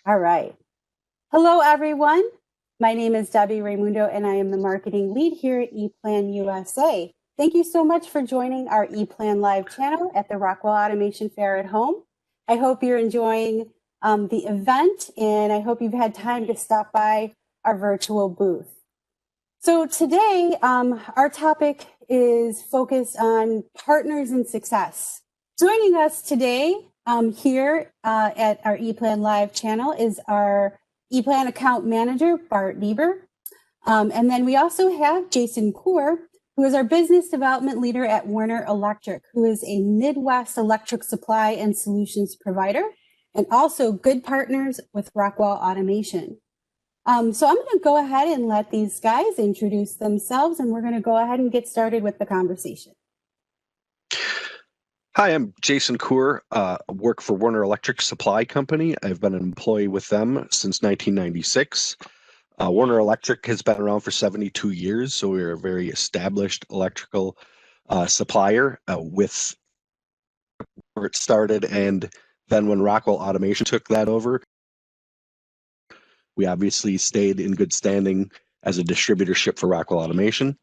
All right. Hello, everyone. My name is Debbie Raimundo, and I am the marketing lead here at EPLAN USA. Thank you so much for joining our EPLAN Live channel at the Rockwell Automation Fair at Home. I hope you're enjoying the event, and I hope you've had time to stop by our virtual booth. So today, our topic is focused on partners and success. Joining us today here at our EPLAN Live channel is our EPLAN account manager, Bart Naver. And then we also have Jason Kaur, who is our business development leader at Werner Electric, who is a Midwest electric supply and solutions provider, and also good partners with Rockwell Automation. So I'm going to go ahead and let these guys introduce themselves, and we're going to go ahead and get started with the conversation. Hi, I'm Jason Kaur. Work for Werner Electric Supply Company. I've been an employee with them since 1996. Werner Electric has been around for 72 years, so we're a very established electrical supplier with where it started. And then when Rockwell Automation took that over, we obviously stayed in good standing as a distributorship for Rockwell Automation.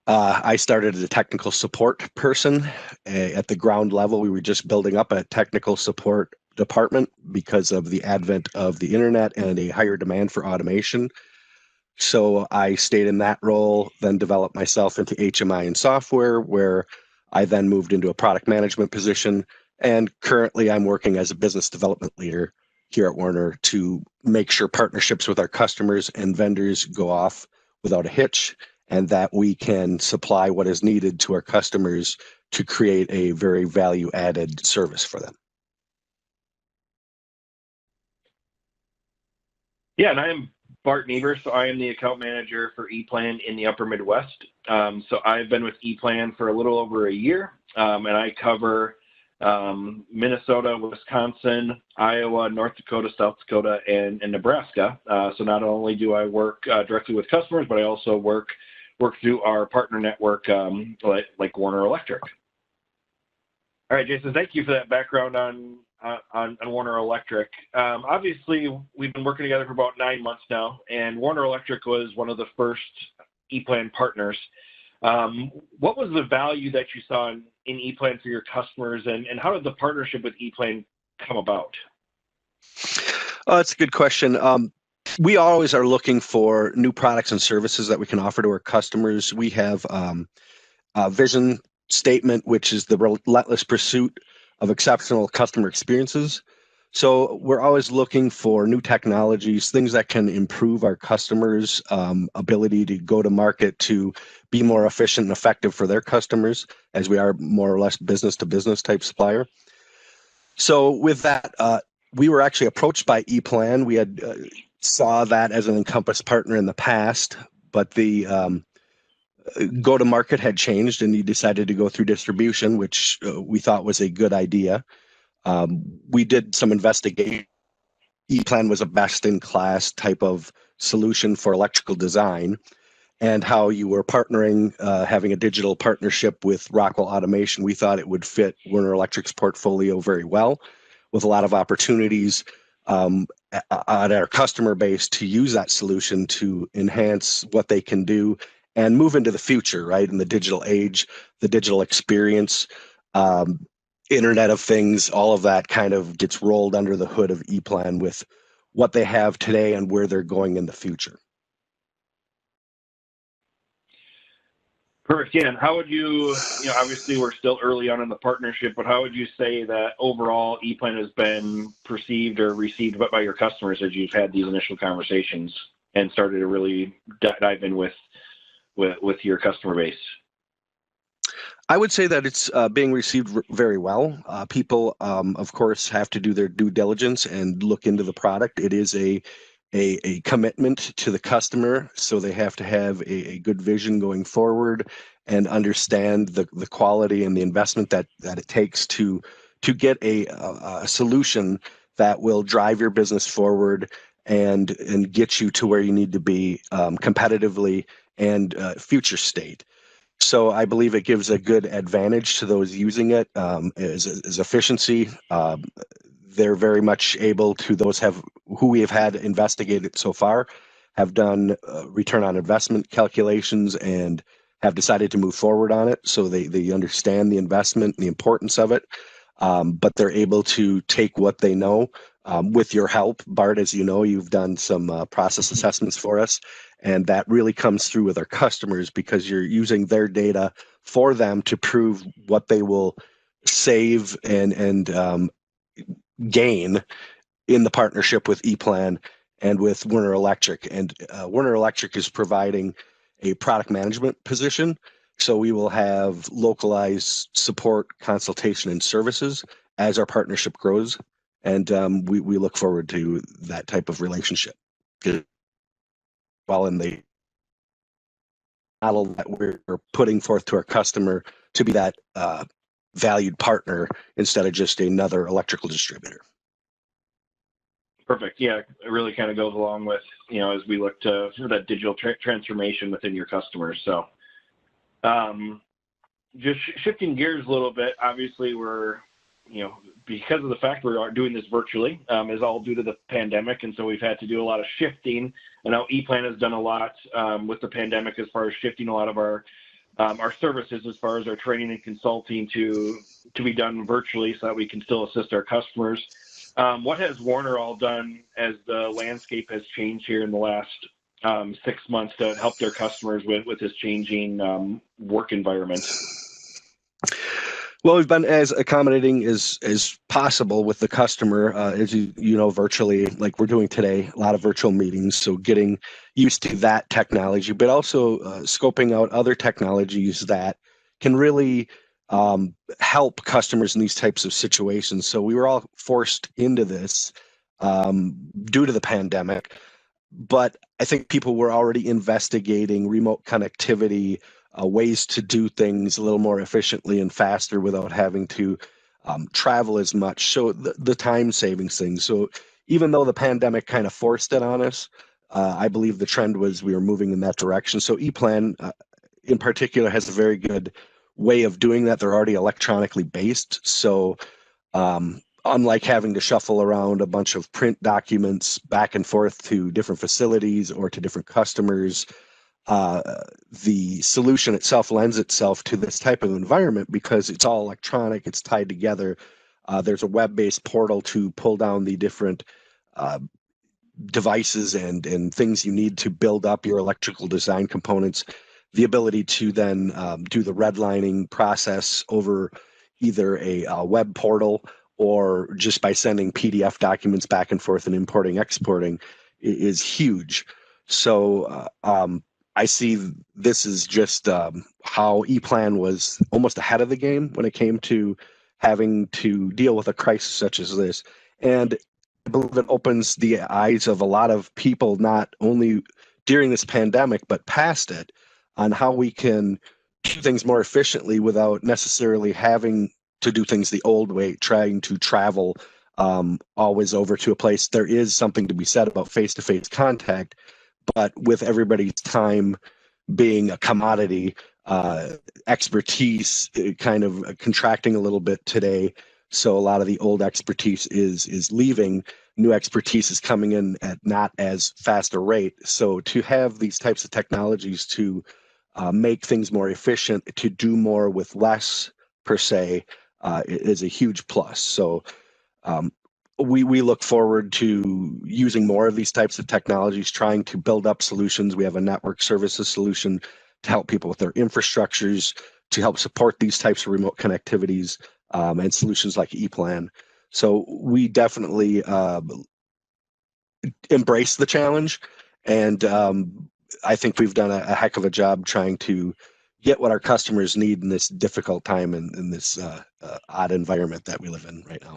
I started as a technical support person at the ground level. We were just building up a technical support department because of the advent of the internet and a higher demand for automation. So I stayed in that role, then developed myself into HMI and software, where I then moved into a product management position. And currently I'm working as a business development leader here at Werner to make sure partnerships with our customers and vendors go off without a hitch, and that we can supply what is needed to our customers to create a very value-added service for them. Yeah, and I am Bart Naver, so I am the account manager for EPLAN in the Upper Midwest. So I've been with EPLAN for a little over a year, and I cover Minnesota, Wisconsin, Iowa, North Dakota, South Dakota, and Nebraska. So not only do I work directly with customers, but I also work through our partner network, like Werner Electric. All right, Jason, thank you for that background on Werner Electric. Obviously, we've been working together for about 9 months now, and Werner Electric was one of the first EPLAN partners. What was the value that you saw in EPLAN for your customers, and how did the partnership with EPLAN come about? That's a good question. We always are looking for new products and services that we can offer to our customers. We have a vision statement, which is the relentless pursuit of exceptional customer experiences. So we're always looking for new technologies, things that can improve our customers' ability to go to market, to be more efficient and effective for their customers, as we are more or less business to business type supplier. So with that, we were actually approached by EPLAN. We had saw that as an Encompass partner in the past, but the go-to-market had changed, and he decided to go through distribution, which we thought was a good idea. We did some investigation. EPLAN was a best-in-class type of solution for electrical design, and how you were partnering, having a digital partnership with Rockwell Automation. We thought it would fit Werner Electric's portfolio very well, with a lot of opportunities on our customer base to use that solution to enhance what they can do and move into the future, right? In the digital age, the digital experience, Internet of Things, all of that kind of gets rolled under the hood of EPLAN with what they have today and where they're going in the future. Perfect. Yeah, and how would you obviously we're still early on in the partnership, but how would you say that overall EPLAN has been perceived or received by your customers as you've had these initial conversations and started to really dive in with your customer base? I would say that it's being received very well. People, of course, have to do their due diligence and look into the product. It is a commitment to the customer, so they have to have a good vision going forward and understand the quality and the investment that it takes to get a solution that will drive your business forward and get you to where you need to be competitively and future state. So I believe it gives a good advantage to those using it as efficiency. they're very much able to, those who we have had investigated so far have done return on investment calculations and have decided to move forward on it. So they understand the investment and the importance of it, but they're able to take what they know with your help. Bart, as you know, you've done some process assessments for us, and that really comes through with our customers because you're using their data for them to prove what they will save and gain in the partnership with EPLAN and with Werner Electric. And Werner Electric is providing a product management position. So we will have localized support, consultation, and services as our partnership grows. And we look forward to that type of relationship. While in the model that we're putting forth to our customer to be that valued partner instead of just another electrical distributor. Perfect. Yeah, it really kind of goes along with, as we look to for that digital transformation within your customers. So just shifting gears a little bit, obviously we're, because of the fact we are doing this virtually, is all due to the pandemic. And so we've had to do a lot of shifting. I know EPLAN has done a lot with the pandemic as far as shifting a lot of our services as far as our training and consulting to be done virtually so that we can still assist our customers. What has Werner all done as the landscape has changed here in the last 6 months to help their customers with this changing work environment? Well, we've been as accommodating as possible with the customer, as you know, virtually, like we're doing today, a lot of virtual meetings. So getting used to that technology, but also scoping out other technologies that can really help customers in these types of situations. So we were all forced into this due to the pandemic, but I think people were already investigating remote connectivity, ways to do things a little more efficiently and faster without having to travel as much. So the time savings thing. So even though the pandemic kind of forced it on us, I believe the trend was we were moving in that direction. So EPLAN in particular has a very good way of doing that. They're already electronically based. So unlike having to shuffle around a bunch of print documents back and forth to different facilities or to different customers, the solution itself lends itself to this type of environment because it's all electronic, it's tied together. There's a web-based portal to pull down the different devices and things you need to build up your electrical design components. The ability to then do the redlining process over either a web portal or just by sending PDF documents back and forth and importing, exporting is huge. So I see this is just how EPLAN was almost ahead of the game when it came to having to deal with a crisis such as this. And I believe it opens the eyes of a lot of people, not only during this pandemic, but past it, on how we can do things more efficiently without necessarily having to do things the old way, trying to travel always over to a place. There is something to be said about face-to-face contact, but with everybody's time being a commodity, expertise kind of contracting a little bit today. So a lot of the old expertise is leaving. New expertise is coming in at not as fast a rate. So to have these types of technologies to make things more efficient, to do more with less per se, is a huge plus. So we look forward to using more of these types of technologies, trying to build up solutions. We have a network services solution to help people with their infrastructures, to help support these types of remote connectivities and solutions like EPLAN. So we definitely embrace the challenge, and I think we've done a heck of a job trying to get what our customers need in this difficult time and in this odd environment that we live in right now.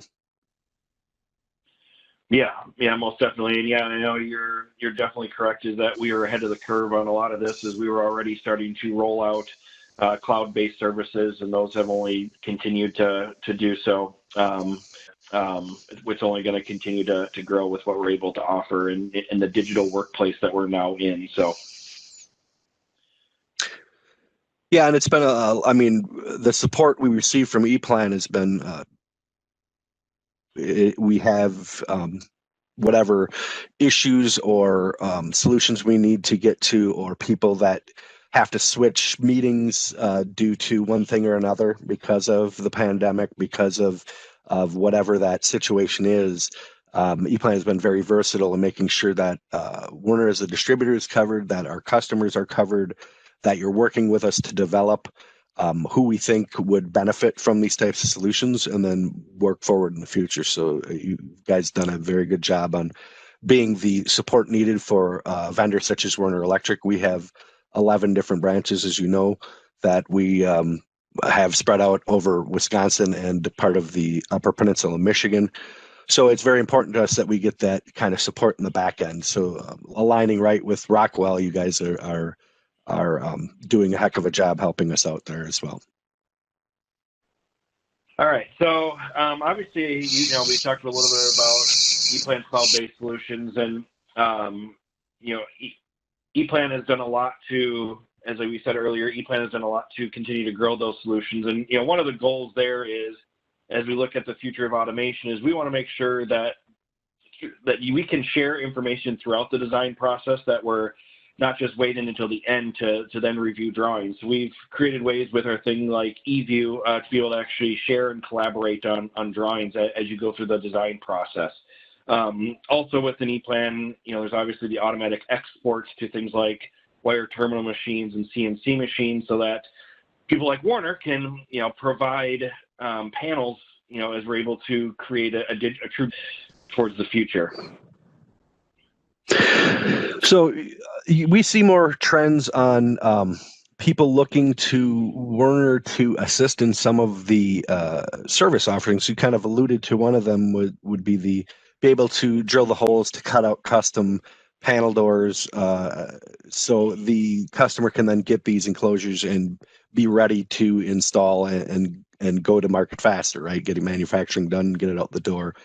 Yeah, most definitely. And yeah, I know you're definitely correct, is that we were ahead of the curve on a lot of this, as we were already starting to roll out cloud-based services, and those have only continued to do so. It's only going to continue to grow with what we're able to offer in the digital workplace that we're now in. So. Yeah, and it's been the support we receive from EPLAN has been we have whatever issues or solutions we need to get to, or people that have to switch meetings due to one thing or another because of the pandemic, because of whatever that situation is. EPLAN has been very versatile in making sure that Werner as a distributor is covered, that our customers are covered, that you're working with us to develop who we think would benefit from these types of solutions, and then work forward in the future. So you guys done a very good job on being the support needed for vendors such as Werner Electric. We have 11 different branches, as you know, that we have spread out over Wisconsin and part of the Upper Peninsula of Michigan. So it's very important to us that we get that kind of support in the back end. So aligning right with Rockwell, you guys are doing a heck of a job helping us out there as well. All right. So obviously, we talked a little bit about EPLAN cloud-based solutions, and EPLAN has done a lot to, as we said earlier, EPLAN has done a lot to continue to grow those solutions. And one of the goals there is, as we look at the future of automation, is we want to make sure that we can share information throughout the design process, that we're not just waiting until the end to then review drawings. We've created ways with our thing like eView to be able to actually share and collaborate on drawings as you go through the design process. Also within EPLAN, there's obviously the automatic exports to things like wire terminal machines and CNC machines, so that people like Werner can, provide panels, as we're able to create a true towards the future. So we see more trends on people looking to Werner to assist in some of the service offerings. You kind of alluded to one of them would be be able to drill the holes to cut out custom panel doors, so the customer can then get these enclosures and be ready to install and go to market faster, right? Getting manufacturing done, get it out the door.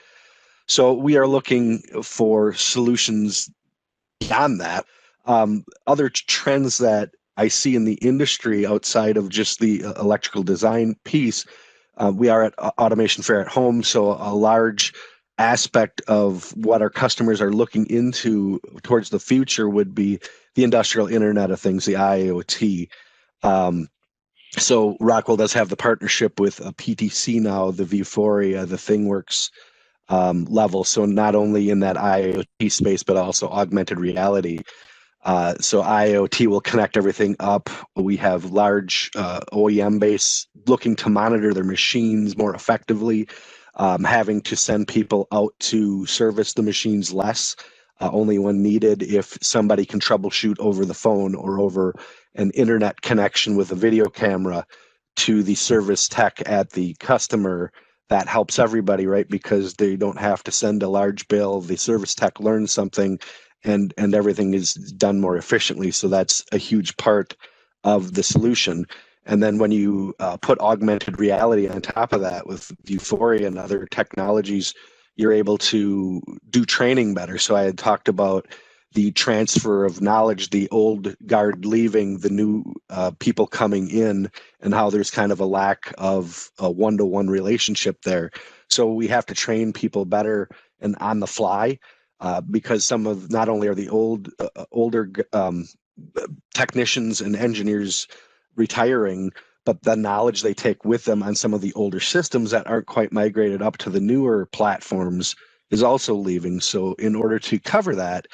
So we are looking for solutions beyond that. Other trends that I see in the industry outside of just the electrical design piece, we are at Automation Fair at Home, so a large aspect of what our customers are looking into towards the future would be the industrial Internet of Things, the IoT. So Rockwell does have the partnership with a PTC now, the Vuforia, the ThingWorks level. So not only in that IoT space, but also augmented reality. So IoT will connect everything up. We have large OEM base looking to monitor their machines more effectively, having to send people out to service the machines less, only when needed. If somebody can troubleshoot over the phone or over an internet connection with a video camera to the service tech at the customer, that helps everybody, right? Because they don't have to send a large bill. The service tech learns something, and everything is done more efficiently. So that's a huge part of the solution. And then when you put augmented reality on top of that with Vuforia and other technologies, you're able to do training better. So I had talked about the transfer of knowledge, the old guard leaving, the new people coming in, and how there's kind of a lack of a one-to-one relationship there. So we have to train people better and on the fly, because some of not only are the older technicians and engineers retiring, but the knowledge they take with them on some of the older systems that aren't quite migrated up to the newer platforms is also leaving. So in order to cover that,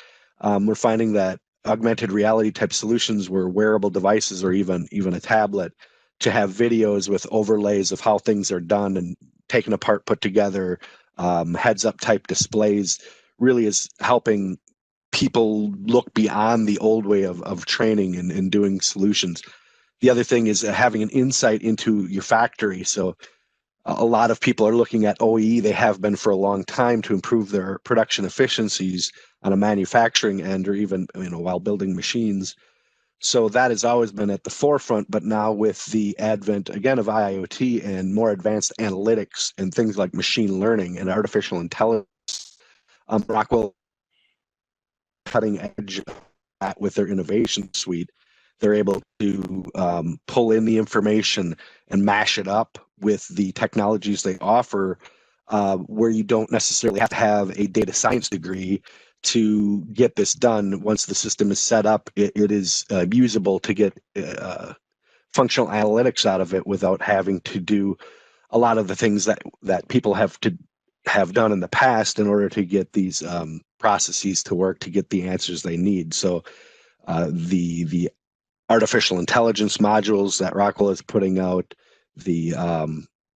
we're finding that augmented reality type solutions where wearable devices or even a tablet to have videos with overlays of how things are done and taken apart, put together, heads up type displays really is helping people look beyond the old way of training and doing solutions. The other thing is having an insight into your factory. So a lot of people are looking at OEE, they have been for a long time, to improve their production efficiencies on a manufacturing end, or even while building machines. So that has always been at the forefront, but now with the advent again of IoT and more advanced analytics and things like machine learning and artificial intelligence, Rockwell cutting edge with their innovation suite. They're able to pull in the information and mash it up with the technologies they offer where you don't necessarily have to have a data science degree to get this done. Once the system is set up, it is usable to get functional analytics out of it without having to do a lot of the things that people have done in the past in order to get these processes to work, to get the answers they need. So the artificial intelligence modules that Rockwell is putting out, the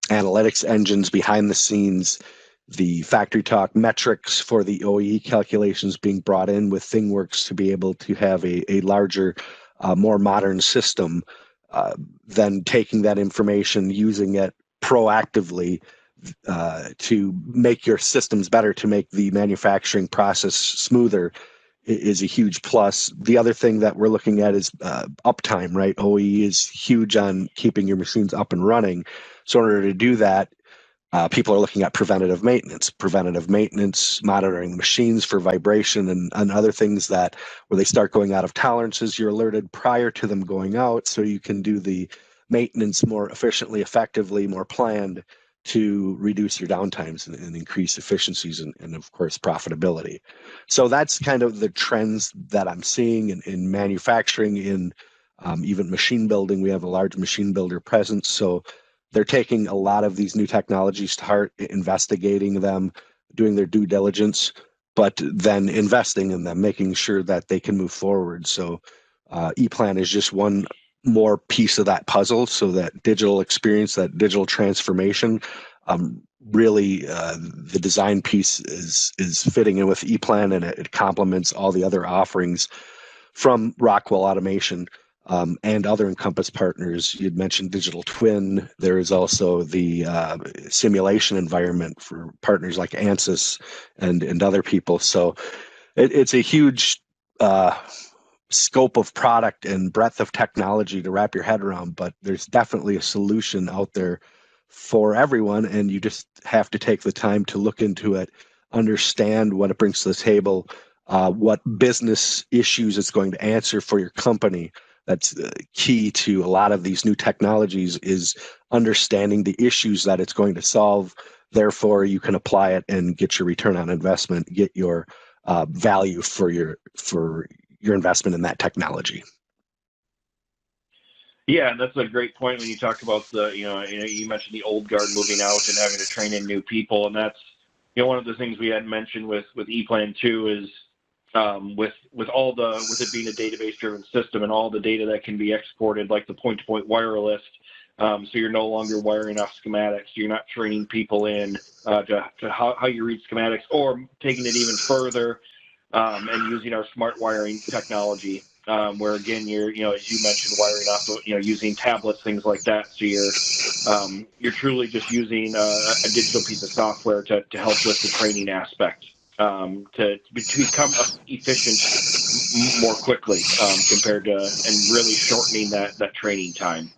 analytics engines behind the scenes, the factory talk metrics for the OEE calculations being brought in with ThingWorx to be able to have a larger, more modern system, then taking that information, using it proactively to make your systems better, to make the manufacturing process smoother, is a huge plus. The other thing that we're looking at is uptime, right? OEE is huge on keeping your machines up and running. So in order to do that, people are looking at preventative maintenance, monitoring the machines for vibration and other things that where they start going out of tolerances, you're alerted prior to them going out so you can do the maintenance more efficiently, effectively, more planned to reduce your downtimes and increase efficiencies and of course, profitability. So that's kind of the trends that I'm seeing in manufacturing, in even machine building. We have a large machine builder presence. So they're taking a lot of these new technologies to heart, investigating them, doing their due diligence, but then investing in them, making sure that they can move forward. So EPLAN is just one more piece of that puzzle. So that digital experience, that digital transformation, really the design piece is fitting in with EPLAN, and it complements all the other offerings from Rockwell Automation. And other Encompass partners. You'd mentioned digital twin. There is also the simulation environment for partners like ANSYS and other people. So it's a huge scope of product and breadth of technology to wrap your head around, but there's definitely a solution out there for everyone, and you just have to take the time to look into it, understand what it brings to the table, what business issues it's going to answer for your company. That's key to a lot of these new technologies, is understanding the issues that it's going to solve. Therefore, you can apply it and get your return on investment, get your value for your investment in that technology. Yeah, that's a great point when you talk about you mentioned the old guard moving out and having to train in new people, and that's one of the things we had mentioned with EPLAN too is with it being a database-driven system and all the data that can be exported, like the point-to-point wireless. So you're no longer wiring off schematics. You're not training people in to how you read schematics, or taking it even further and using our smart wiring technology, where again you're as you mentioned, wiring off using tablets, things like that. So you're truly just using a digital piece of software to help with the training aspect. To become efficient more quickly compared to, and really shortening that training time.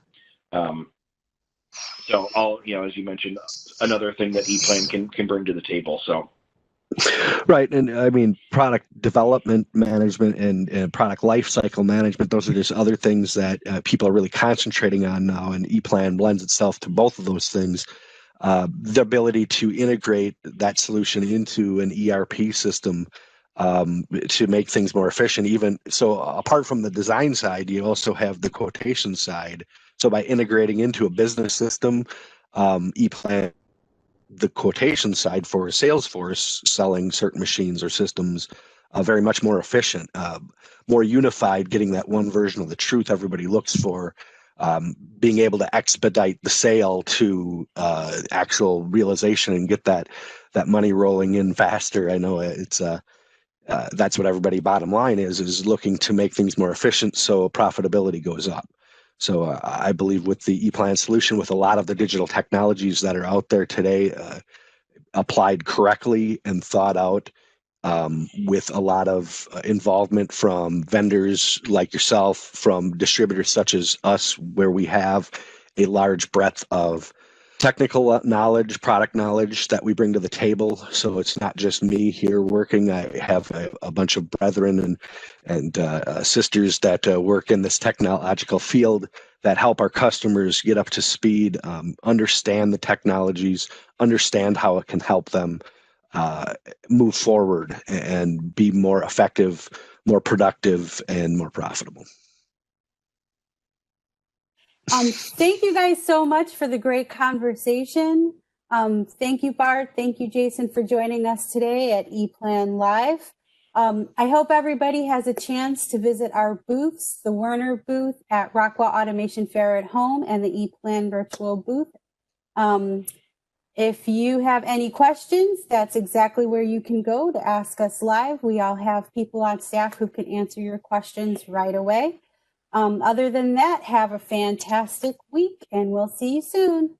So as you mentioned, another thing that EPLAN can bring to the table. So. Right. And I mean, product development management and product life cycle management, those are just other things that people are really concentrating on now. And EPLAN lends itself to both of those things. The ability to integrate that solution into an ERP system to make things more efficient. Even so, apart from the design side, you also have the quotation side. So by integrating into a business system, EPLAN, the quotation side for Salesforce selling certain machines or systems, very much more efficient, more unified, getting that one version of the truth everybody looks for. Being able to expedite the sale to actual realization and get that money rolling in faster. I know it's that's what everybody bottom line is looking to make things more efficient, so profitability goes up. So I believe with the EPLAN solution, with a lot of the digital technologies that are out there today, applied correctly and thought out, with a lot of involvement from vendors like yourself, from distributors such as us, where we have a large breadth of technical knowledge, product knowledge that we bring to the table. So it's not just me here working. I have a bunch of brethren and sisters that work in this technological field that help our customers get up to speed, understand the technologies, understand how it can help them move forward and be more effective, more productive, and more profitable. Thank you guys so much for the great conversation. Thank you, Bart. Thank you, Jason, for joining us today at ePlan Live. I hope everybody has a chance to visit our booths, the Werner booth at Rockwell Automation Fair at Home and the ePlan virtual booth. If you have any questions, that's exactly where you can go to ask us live. We all have people on staff who can answer your questions right away. Other than that, have a fantastic week and we'll see you soon.